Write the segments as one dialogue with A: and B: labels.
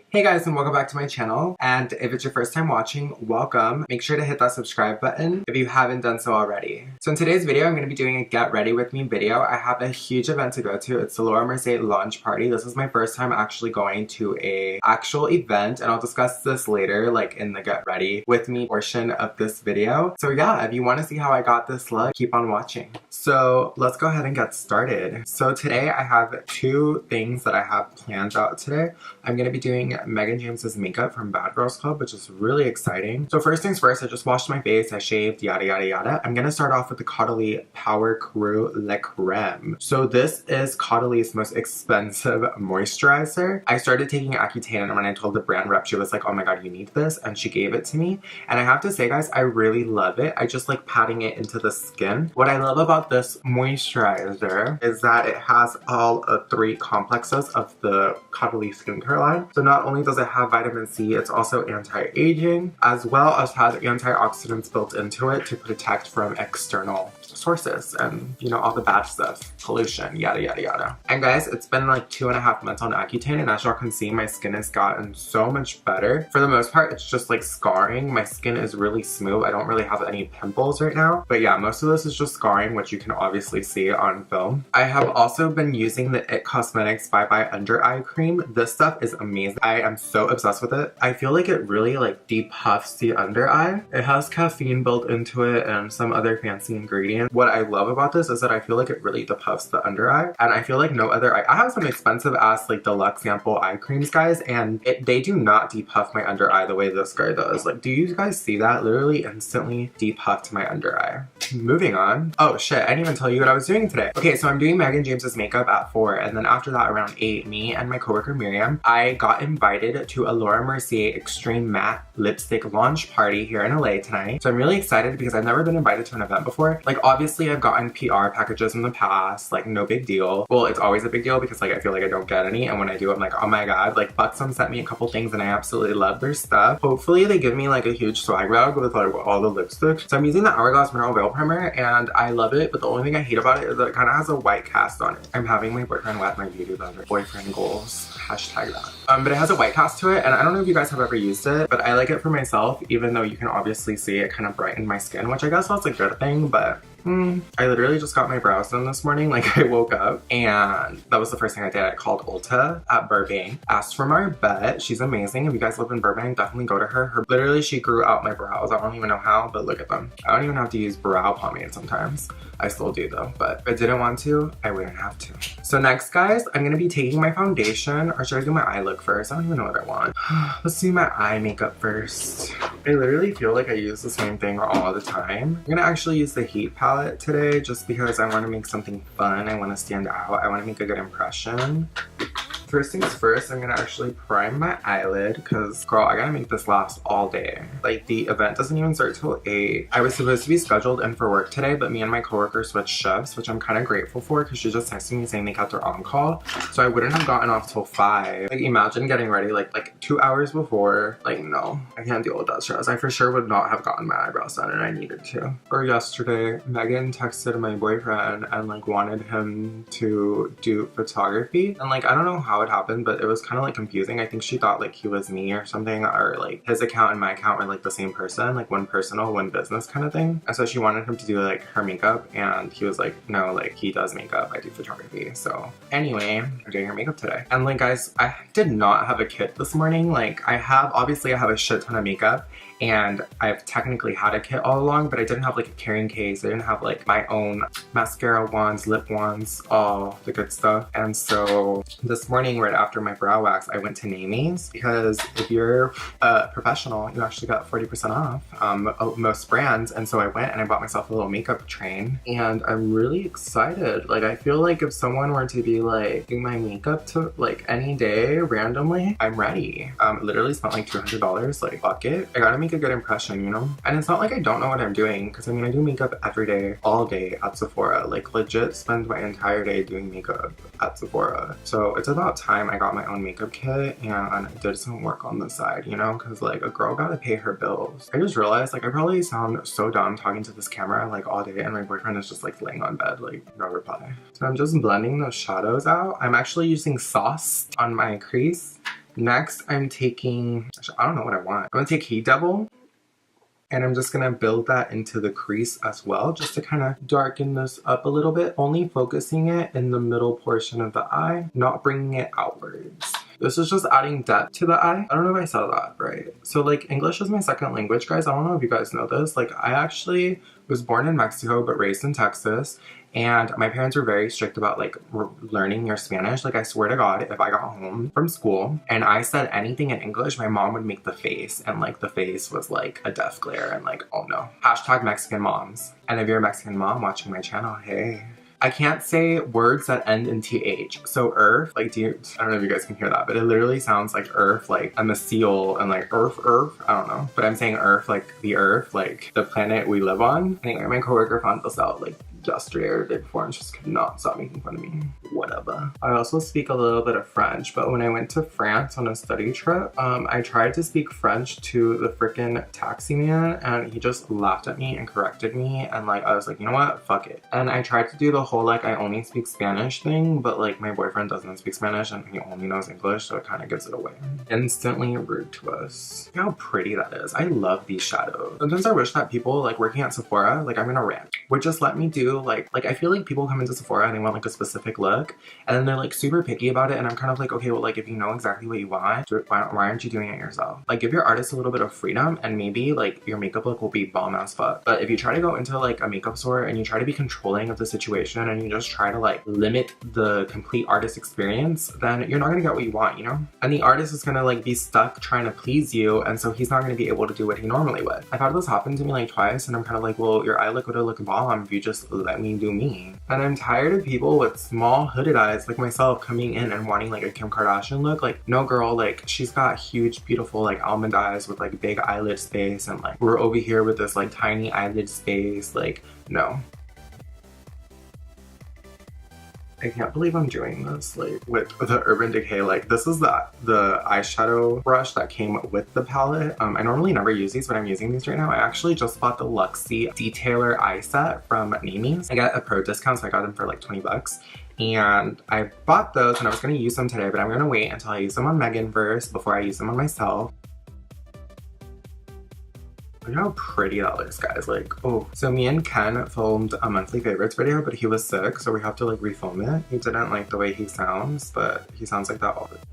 A: Hey guys, and welcome back to my channel. And if it's your first time watching, welcome. Make sure to hit that subscribe button if you haven't done so already. So in today's video, I'm going to be doing a get ready with me video. I have a huge event to go to. It's the Laura Mercier launch party. This is my first time actually going to a actual event, and I'll discuss this later, like in the get ready with me portion of this video. So yeah, if you want to see how I got this look, keep on watching. So let's go ahead and get started. So today I have two things that I have planned out today. I'm going to be doing Megan James's makeup from Bad Girls Club, which is really exciting. So first things first, I just washed my face, I shaved, yada yada yada. I'm gonna start off with the CAUDALIE Power Crew Le Creme. So this is CAUDALIE's most expensive moisturizer. I started taking Accutane, and when I told the brand rep, she was like, oh my god, you need this, and she gave it to me. And I have to say guys, I really love it. I just like patting it into the skin. What I love about this moisturizer is that it has all three complexes of the CAUDALIE skincare line. So not only does it have vitamin C, it's also anti-aging, as well as has antioxidants built into it to protect from external sources and, you know, all the bad stuff, pollution, yada yada yada. And guys, it's been like 2.5 months on Accutane, and as y'all can see, my skin has gotten so much better. For the most part, it's just like scarring. My skin is really smooth. I don't really have any pimples right now, but yeah, most of this is just scarring, which you can obviously see on film. I have also been using the It Cosmetics Bye Bye Under Eye Cream. This stuff is amazing. I am so obsessed with it. I feel like it really like depuffs the under eye. It has caffeine built into it and some other fancy ingredients. What I love about this is that I feel like it really depuffs the under eye, and I feel like no other eye. I have some expensive ass like deluxe sample eye creams, guys, and they do not depuff my under eye the way this guy does. Like, do you guys see that? Literally instantly depuffed my under eye. Moving on. Oh shit, I didn't even tell you what I was doing today. Okay, so I'm doing Megan James's makeup at 4, and then after that around 8, me and my coworker Miriam, I got invited to a Laura Mercier Extreme Matte Lipstick launch party here in LA tonight. So I'm really excited because I've never been invited to an event before. Like, obviously I've gotten PR packages in the past, like no big deal. Well, it's always a big deal because like I feel like I don't get any, and when I do, I'm like, oh my god. Like BUXOM sent me a couple things and I absolutely love their stuff. Hopefully they give me like a huge swag bag with like all the lipsticks. So I'm using the Hourglass Mineral Veil Primer, and I love it, but the only thing I hate about it is that it kind of has a white cast on it. I'm having my boyfriend wet my beauty blender. Boyfriend goals. Hashtag that. But it has a white cast to it, and I don't know if you guys have ever used it, but I like it for myself, even though you can obviously see it kind of brightened my skin, which I guess that's a good thing, but I literally just got my brows done this morning. Like, I woke up and that was the first thing I did. I called Ulta at Burbank, asked for Marbette. She's amazing. If you guys live in Burbank, definitely go to her. Literally, she grew out my brows. I don't even know how, but look at them. I don't even have to use brow pomade sometimes. I still do though, but if I didn't want to, I wouldn't have to. So next, guys, I'm gonna be taking my foundation, or should I do my eye look first? I don't even know what I want. Let's do my eye makeup first. I literally feel like I use the same thing all the time. I'm gonna actually use the Heat palette today just because I want to make something fun. I want to stand out. I want to make a good impression. First things first, I'm gonna actually prime my eyelid because, girl, I gotta make this last all day. Like, the event doesn't even start till 8. I was supposed to be scheduled in for work today, but me and my coworker switched shifts, which I'm kind of grateful for because she just texted me saying they got their on-call. So I wouldn't have gotten off till 5. Like, imagine getting ready like 2 hours before. Like, no, I can't deal with that stress. I for sure would not have gotten my eyebrows done, and I needed to. Or yesterday, Megan texted my boyfriend and like wanted him to do photography, and like I don't know how it happened, but it was kind of like confusing. I think she thought like he was me or something, or like his account and my account were like the same person, like one personal, one business kind of thing. And so she wanted him to do like her makeup, and he was like, no, like he does makeup, I do photography. So anyway, I'm doing her makeup today. And like guys, I did not have a kit this morning. Like obviously I have a shit ton of makeup, and I've technically had a kit all along, but I didn't have like a carrying case. I didn't have like my own mascara wands, lip wands, all the good stuff. And so this morning, right after my brow wax, I went to Namie's because if you're a professional, you actually got 40% off most brands. And so I went and I bought myself a little makeup train, and I'm really excited. Like, I feel like if someone were to be like doing my makeup to like any day randomly, I'm ready. Literally spent like $200, like fuck it. I gotta make make a good impression, you know? And it's not like I don't know what I'm doing, because I mean I do makeup every day, all day at Sephora. Like legit spend my entire day doing makeup at Sephora. So it's about time I got my own makeup kit and did some work on the side, you know? Because like a girl gotta pay her bills. I just realized like I probably sound so dumb talking to this camera like all day, and my boyfriend is just like laying on bed, like no reply. So I'm just blending those shadows out. I'm actually using sauce on my crease. Next, I'm taking, I don't know what I want. I'm gonna take Heat Devil, and I'm just gonna build that into the crease as well, just to kind of darken this up a little bit, only focusing it in the middle portion of the eye, not bringing it outwards. This is just adding depth to the eye. I don't know if I said that right. So like English is my second language, guys. I don't know if you guys know this. Like I actually was born in Mexico but raised in Texas, and my parents were very strict about like learning your Spanish. Like I swear to God, if I got home from school and I said anything in English, my mom would make the face, and like the face was like a death glare, and like, oh no. Hashtag Mexican moms. And if you're a Mexican mom watching my channel, hey. I can't say words that end in TH. So earth, like I don't know if you guys can hear that, but it literally sounds like earth, like I'm a seal, and like earth, I don't know. But I'm saying earth, like the earth, like the planet we live on. Anyway, my coworker found this out like yesterday or the day before and just could not stop making fun of me. Whatever. I also speak a little bit of French, but when I went to France on a study trip, I tried to speak French to the freaking taxi man, and he just laughed at me and corrected me, and like I was like, you know what, fuck it. And I tried to do the whole like I only speak Spanish thing, but like my boyfriend doesn't speak Spanish and he only knows English, so it kind of gives it away. Instantly rude to us. Look how pretty that is. I love these shadows. Sometimes I wish that people like working at Sephora, like I'm gonna rant, would just let me do like I feel like people come into Sephora and they want like a specific look, and then they're like super picky about it, and I'm kind of like, okay, well like if you know exactly what you want, why aren't you doing it yourself? Like give your artist a little bit of freedom, and maybe like your makeup look will be bomb as fuck. But if you try to go into like a makeup store and you try to be controlling of the situation and you just try to like limit the complete artist experience, then you're not gonna get what you want, you know? And the artist is gonna like be stuck trying to please you, and so he's not gonna be able to do what he normally would. I've had this happen to me like twice, and I'm kind of like, well, your eye look would have looked bomb if you just let me do me. And I'm tired of people with small hooded eyes like myself coming in and wanting like a Kim Kardashian look. Like no girl, like she's got huge beautiful like almond eyes with like big eyelid space, and like we're over here with this like tiny eyelid space. Like no. I can't believe I'm doing this like with the Urban Decay. Like this is the eyeshadow brush that came with the palette. I normally never use these, but I'm using these right now. I actually just bought the Luxie Detailer eye set from Namie's. I got a pro discount, so I got them for like 20 bucks. And I bought those and I was gonna use them today, but I'm gonna wait until I use them on Megan first before I use them on myself. Look how pretty that looks, guys. Like, oh. So me and Ken filmed a monthly favorites video, but he was sick, so we have to like refilm it. He didn't like the way he sounds, but he sounds like that all the time.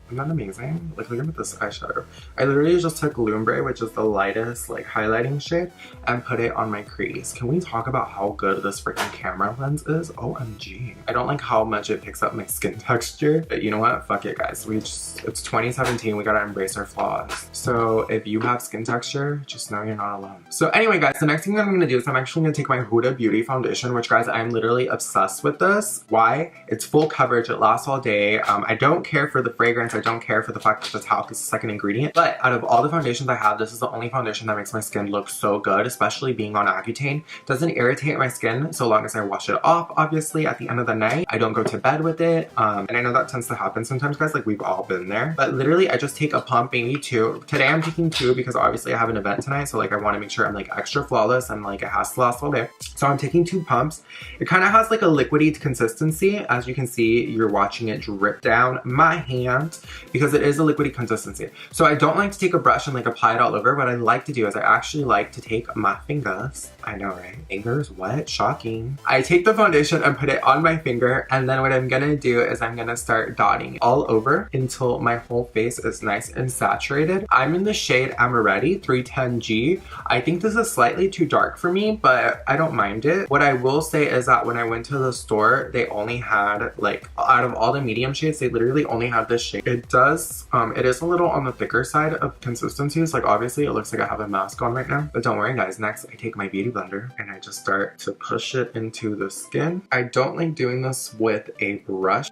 A: Isn't that amazing? Like, look at this eyeshadow. I literally just took Lumbre, which is the lightest like highlighting shade, and put it on my crease. Can we talk about how good this freaking camera lens is? OMG. I don't like how much it picks up my skin texture, but you know what? Fuck it, guys. It's 2017. We gotta embrace our flaws. So if you have skin texture, just know you're not alone. So anyway, guys, the next thing that I'm gonna do is I'm actually gonna take my Huda Beauty foundation, which, guys, I'm literally obsessed with this. Why? It's full coverage. It lasts all day. I don't care for the fragrance. I don't care for the fact that the talc is the second ingredient, but out of all the foundations I have, this is the only foundation that makes my skin look so good, especially being on Accutane. Doesn't irritate my skin so long as I wash it off, obviously, at the end of the night. I don't go to bed with it, and I know that tends to happen sometimes, guys, like we've all been there, but literally I just take a pump, maybe two. Today I'm taking two because obviously I have an event tonight, so like I want to make sure I'm like extra flawless and like it has to last all day. So I'm taking 2 pumps. It kind of has like a liquidy consistency. As you can see, you're watching it drip down my hand, because it is a liquidy consistency. So I don't like to take a brush and like apply it all over. What I like to do is I actually like to take my fingers. I know, right? Fingers, what? Shocking. I take the foundation and put it on my finger, and then what I'm gonna do is I'm gonna start dotting all over until my whole face is nice and saturated. I'm in the shade Amaretti 310G. I think this is slightly too dark for me, but I don't mind it. What I will say is that when I went to the store, they only had like, out of all the medium shades, they literally only had this shade in It does, it is a little on the thicker side of consistencies. Like obviously it looks like I have a mask on right now, but don't worry guys. Next I take my beauty blender and I just start to push it into the skin. I don't like doing this with a brush.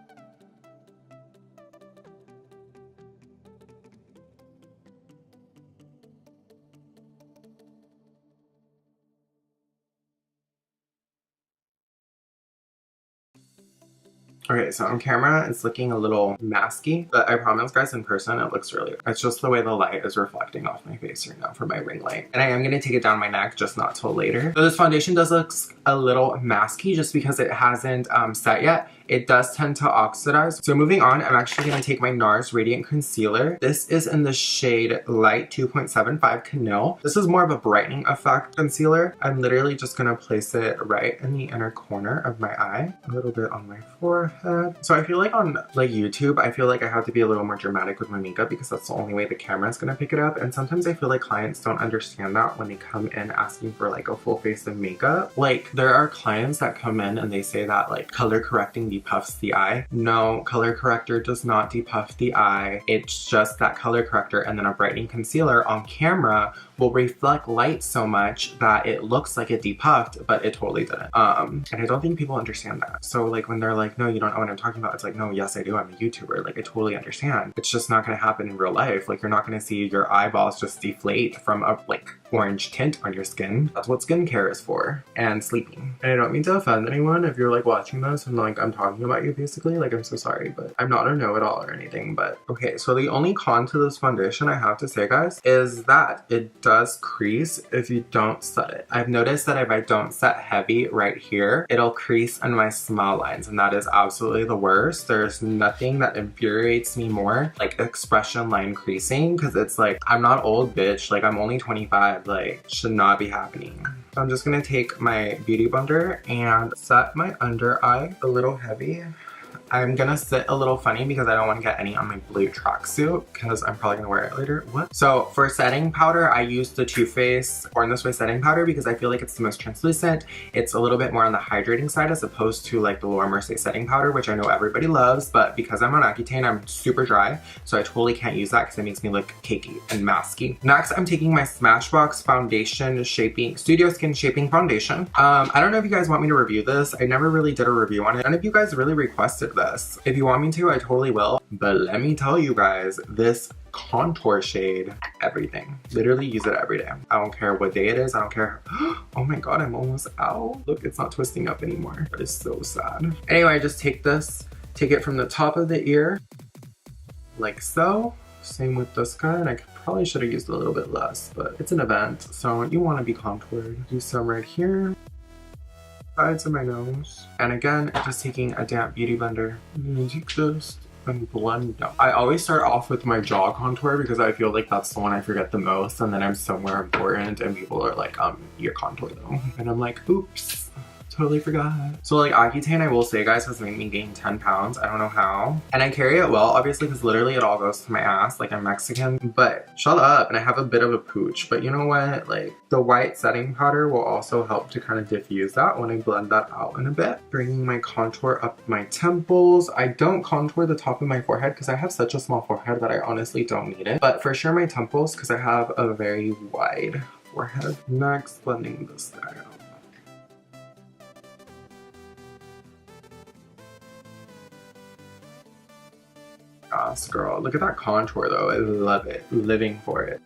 A: Okay, so on camera it's looking a little masky, but I promise guys in person it looks really good. It's just the way the light is reflecting off my face right now from my ring light. And I am going to take it down my neck, just not till later. So this foundation does look a little masky just because it hasn't set yet. It does tend to oxidize. So moving on, I'm actually going to take my NARS Radiant Concealer. This is in the shade Light 2.75 Canil. This is more of a brightening effect concealer. I'm literally just going to place it right in the inner corner of my eye, a little bit on my forehead. So I feel like on like YouTube, I feel like I have to be a little more dramatic with my makeup because that's the only way the camera is going to pick it up. And sometimes I feel like clients don't understand that when they come in asking for like a full face of makeup. Like there are clients that come in and they say that like color correcting depuffs the eye. No, color corrector does not depuff the eye. It's just that color corrector and then a brightening concealer on camera will reflect light so much that it looks like it depuffed, but it totally didn't. And I don't think people understand that. So like when they're like, no, you don't know what I'm talking about, it's like, no, yes I do, I'm a YouTuber. Like I totally understand. It's just not gonna happen in real life. Like you're not gonna see your eyeballs just deflate from a like orange tint on your skin. That's what skincare is for. And sleeping. And I don't mean to offend anyone if you're like watching this and like I'm talking about you basically, like I'm so sorry, but I'm not a know-it-all or anything. But okay, so the only con to this foundation I have to say guys is that it does crease if you don't set it. I've noticed that if I don't set heavy right here, it'll crease in my smile lines, and that is absolutely the worst. There's nothing that infuriates me more like expression line creasing, because it's like, I'm not old bitch, like I'm only 25, like should not be happening. So I'm just gonna take my beauty blender and set my under eye a little heavy. I'm gonna sit a little funny because I don't want to get any on my blue tracksuit because I'm probably gonna wear it later. What? So for setting powder, I use the Too Faced Born This Way setting powder because I feel like it's the most translucent. It's a little bit more on the hydrating side as opposed to like the Laura Mercier setting powder, which I know everybody loves, but because I'm on Accutane, I'm super dry, so I totally can't use that because it makes me look cakey and masky. Next, I'm taking my Smashbox Foundation Shaping Studio Skin Shaping Foundation. I don't know if you guys want me to review this. I never really did a review on it. None of you guys really requested this. If you want me to, I totally will. But let me tell you guys, this contour shade, everything. Literally use it every day. I don't care what day it is. I don't care. Oh my god, I'm almost out. Look, it's not twisting up anymore. That is so sad. Anyway, I just take this, take it from the top of the ear, like so. Same with this guy, and I probably should have used a little bit less, but it's an event, so you want to be contoured. Do some right here. Sides of my nose. And again, just taking a damp beauty blender. Take this and blend out. I always start off with my jaw contour because I feel like that's the one I forget the most, and then I'm somewhere important and people are like, your contour though. And I'm like, oops. Totally forgot. So like Accutane, I will say guys, has made me gain 10 pounds. I don't know how. And I carry it well, obviously, because literally it all goes to my ass. Like I'm Mexican, but shut up. And I have a bit of a pooch, but you know what? Like the white setting powder will also help to kind of diffuse that when I blend that out in a bit. Bringing my contour up my temples. I don't contour the top of my forehead because I have such a small forehead that I honestly don't need it. But for sure my temples because I have a very wide forehead. Next, blending this out. Yes, girl. Look at that contour though. I love it. Living for it.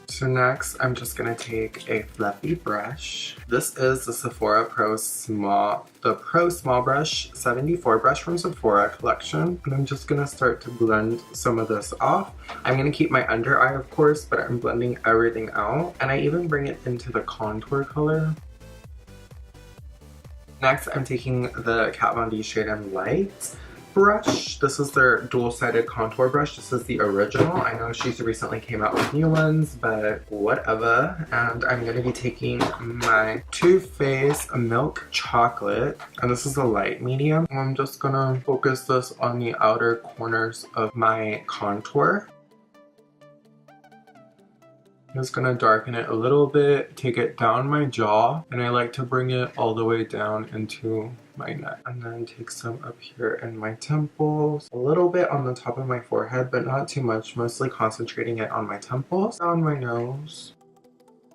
A: So next, I'm just gonna take a fluffy brush. This is the Sephora Pro Small Brush 74 brush from Sephora collection. And I'm just gonna start to blend some of this off. I'm gonna keep my under eye, of course, but I'm blending everything out. And I even bring it into the contour color. Next, I'm taking the Kat Von D Shade and Light brush. This is their dual-sided contour brush. This is the original. I know she's recently came out with new ones, but whatever. And I'm going to be taking my Too Faced Milk Chocolate, and this is a light medium. I'm just going to focus this on the outer corners of my contour. I'm just gonna darken it a little bit, take it down my jaw, and I like to bring it all the way down into my neck. And then take some up here in my temples, a little bit on the top of my forehead, but not too much, mostly concentrating it on my temples, down my nose.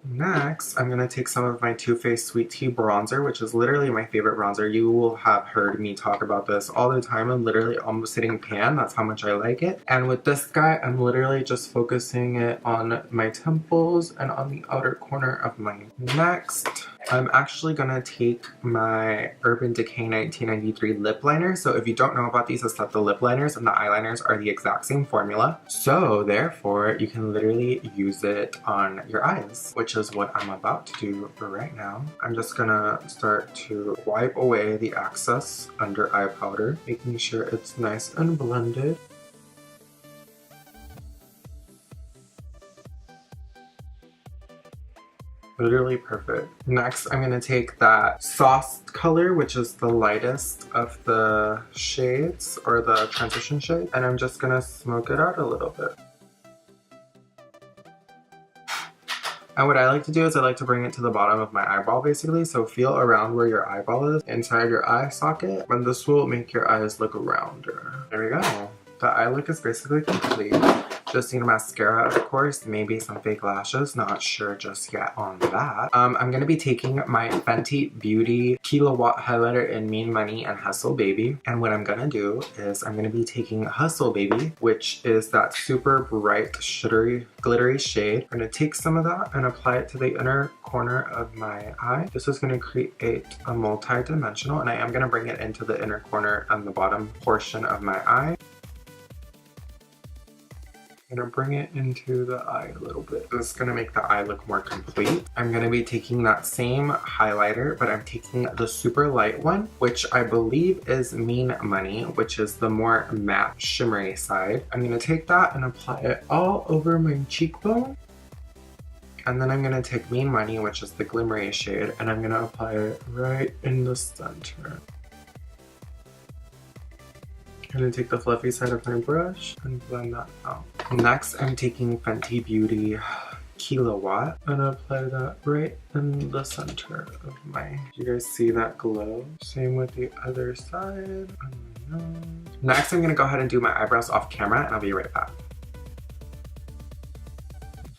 A: Next, I'm going to take some of my Too Faced Sweet Tea bronzer, which is literally my favorite bronzer. You will have heard me talk about this all the time. I'm literally almost sitting pan. That's how much I like it. And with this guy, I'm literally just focusing it on my temples and on the outer corner of my next. I'm actually going to take my Urban Decay 1993 lip liner. So if you don't know about these, it's that the lip liners and the eyeliners are the exact same formula. So therefore, you can literally use it on your eyes, which is what I'm about to do right now. I'm just gonna start to wipe away the excess under eye powder, making sure it's nice and blended. Literally perfect. Next, I'm gonna take that sauce color, which is the lightest of the shades, or the transition shade, and I'm just gonna smoke it out a little bit. And what I like to do is I like to bring it to the bottom of my eyeball basically, so feel around where your eyeball is inside your eye socket, and this will make your eyes look rounder. There we go. The eye look is basically complete. Just need a mascara, of course, maybe some fake lashes, not sure just yet on that. I'm gonna be taking my Fenty Beauty Killawatt highlighter in Mean Money and Hustle Baby. And what I'm gonna do is I'm gonna be taking Hustle Baby, which is that super bright, shittery, glittery shade. I'm gonna take some of that and apply it to the inner corner of my eye. This is gonna create a multi-dimensional, and I am gonna bring it into the inner corner and the bottom portion of my eye. I'm gonna bring it into the eye a little bit. This is gonna make the eye look more complete. I'm gonna be taking that same highlighter, but I'm taking the super light one, which I believe is Mean Money, which is the more matte, shimmery side. I'm gonna take that and apply it all over my cheekbone. And then I'm gonna take Mean Money, which is the glimmery shade, and I'm gonna apply it right in the center. I'm gonna take the fluffy side of my brush and blend that out. Next, I'm taking Fenty Beauty Killawatt and apply that right in the center of my... You guys see that glow? Same with the other side. Next, I'm gonna go ahead and do my eyebrows off camera, and I'll be right back.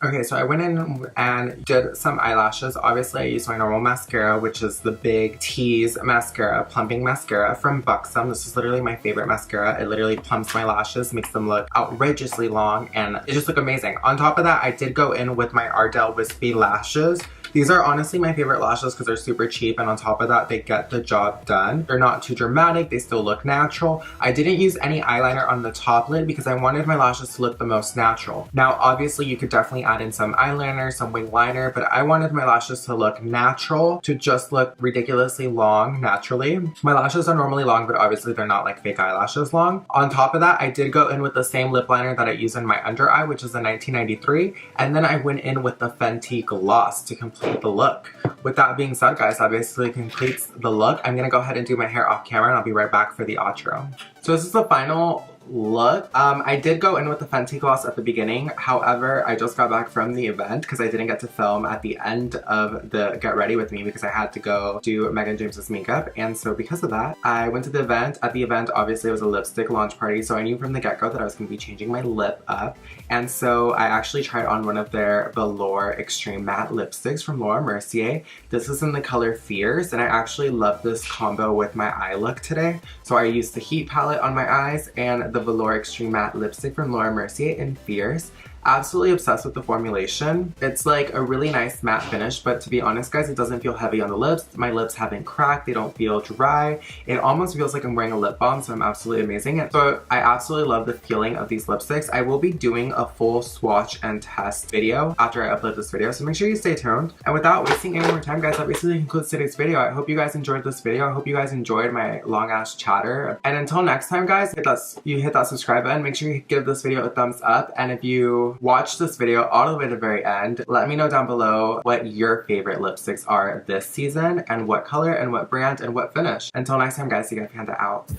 A: Okay, so I went in and did some eyelashes. Obviously, I used my normal mascara, which is the big TEASE mascara, plumping mascara from BUXOM. This is literally my favorite mascara. It literally plumps my lashes, makes them look outrageously long, and it just look amazing. On top of that, I did go in with my ARDELL Wispy lashes. These are honestly my favorite lashes because they're super cheap, and on top of that, they get the job done. They're not too dramatic, they still look natural. I didn't use any eyeliner on the top lid because I wanted my lashes to look the most natural. Now, obviously, you could definitely add in some eyeliner, some wing liner, but I wanted my lashes to look natural, to just look ridiculously long naturally. My lashes are normally long, but obviously they're not like fake eyelashes long. On top of that, I did go in with the same lip liner that I use in my under eye, which is a 1993, and then I went in with the Fenty gloss to complete the look. With that being said, guys, that basically completes the look. I'm gonna go ahead and do my hair off camera, and I'll be right back for the outro. So this is the final look. I did go in with the Fenty gloss at the beginning. However, I just got back from the event because I didn't get to film at the end of the Get Ready With Me because I had to go do Megan James's makeup. And so because of that, I went to the event. At the event, obviously, it was a lipstick launch party. So I knew from the get-go that I was going to be changing my lip up. And so I actually tried on one of their VELOUR Extreme Matte lipsticks from Mercier. This is in the color Fierce, and I actually love this combo with my eye look today. So I used the Heat palette on my eyes and the VELOUR Extreme Matte lipstick from Mercier in Fierce. Absolutely obsessed with the formulation. It's like a really nice matte finish, but to be honest, guys, it doesn't feel heavy on the lips. My lips haven't cracked, they don't feel dry. It almost feels like I'm wearing a lip balm, so I'm absolutely amazing. So I absolutely love the feeling of these lipsticks. I will be doing a full swatch and test video after I upload this video, so make sure you stay tuned. And without wasting any more time, guys, that basically concludes today's video. I hope you guys enjoyed this video. I hope you guys enjoyed my long ass chatter. And until next time, guys, hit that subscribe button. Make sure you give this video a thumbs up. And if you watch this video all the way to the very end, let me know down below what your favorite lipsticks are this season and what color and what brand and what finish. Until next time, guys, DGAFpanda out.